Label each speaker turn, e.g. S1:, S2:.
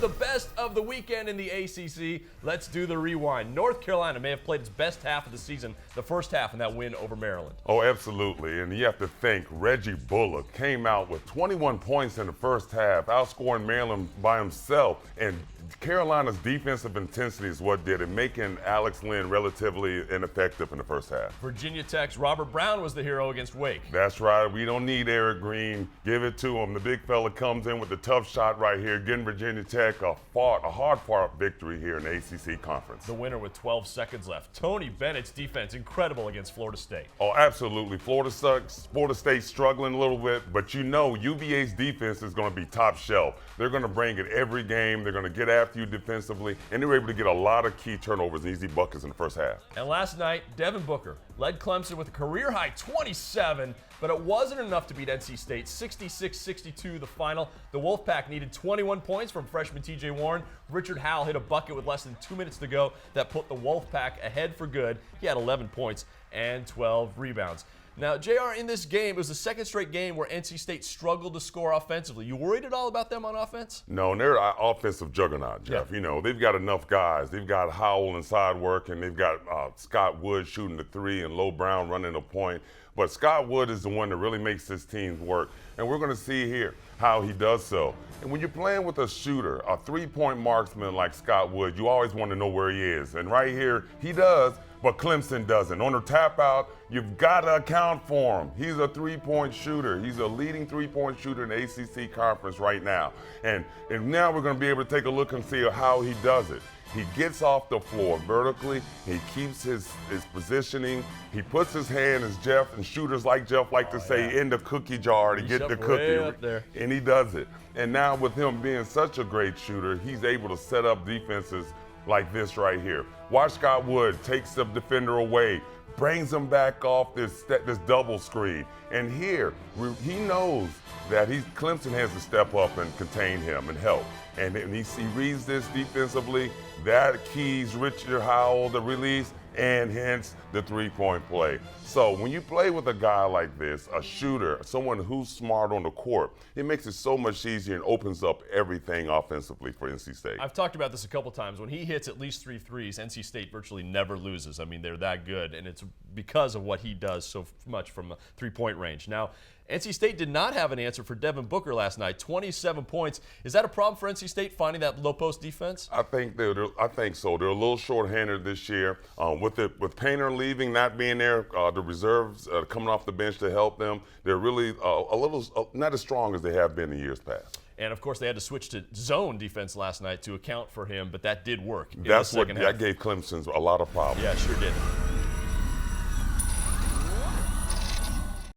S1: of the best of the weekend in the ACC. Let's do the rewind. North Carolina may have played its best half of the season, the first half in that win over Maryland.
S2: Oh, absolutely. And you have to think Reggie Bullock came out with 21 points in the first half, outscoring Maryland by himself. And Carolina's defensive intensity is what did it, making Alex Lynn relatively ineffective in the first half.
S1: Virginia Tech's Robert Brown was the hero against Wake.
S2: That's right. We don't need Eric Green. Give it to him. The big fella comes in with the tough shot right here, getting Virginia Tech a hard-fought victory here in the ACC Conference.
S1: The winner with 12 seconds left. Tony Bennett's defense, incredible against Florida State.
S2: Oh, absolutely. Florida State struggling a little bit, but you know UVA's defense is going to be top shelf. They're going to bring it every game. They're going to get after you defensively, and they were able to get a lot of key turnovers and easy buckets in the first half.
S1: And last night, Devin Booker led Clemson with a career-high 27, but it wasn't enough to beat NC State. 66-62 the final. The Wolfpack needed 21 points from freshman TJ Warren. Richard Howell hit a bucket with less than 2 minutes to go that put the Wolfpack ahead for good. He had 11 points and 12 rebounds. Now, JR, in this game, it was the second straight game where NC State struggled to score offensively. You worried at all about them on offense?
S2: No, and they're an offensive juggernaut, Jeff. Yeah. You know, they've got enough guys. They've got Howell inside work, and they've got Scott Wood shooting the three and Low Brown running the point. But Scott Wood is the one that really makes this team work, and we're going to see here how he does so. And when you're playing with a shooter, a three-point marksman like Scott Wood, you always want to know where he is. And right here, he does, but Clemson doesn't. On the tap out, you've got to account for him. He's a three-point shooter. He's a leading three-point shooter in the ACC conference right now. And now we're going to be able to take a look and see how he does it. He gets off the floor vertically. He keeps his positioning. He puts his hand, as Jeff and shooters like Jeff like to say, in the cookie jar to get the cookie.
S1: Up there.
S2: And he does it. And now with him being such a great shooter, he's able to set up defenses like this right here. Watch Scott Wood takes the defender away, brings him back off this double screen. And here, he knows that Clemson has to step up and contain him and help. And he reads this defensively. That keys Richard Howell the release, and hence the three-point play. So when you play with a guy like this, a shooter, someone who's smart on the court, it makes it so much easier and opens up everything offensively for NC State.
S1: I've talked about this a couple times. When he hits at least 3 threes, NC State virtually never loses. I mean, they're that good, and it's because of what he does so much from a three-point range. Now, NC State did not have an answer for Devin Booker last night. 27 points. Is that a problem for NC State finding that low post defense?
S2: I think so. They're a little short-handed this year. With Painter leaving, not being there, the reserves coming off the bench to help them, they're really a little not as strong as they have been in years past.
S1: And, of course, they had to switch to zone defense last night to account for him, but that did work.
S2: That gave Clemson a lot of problems.
S1: Yeah, it sure did.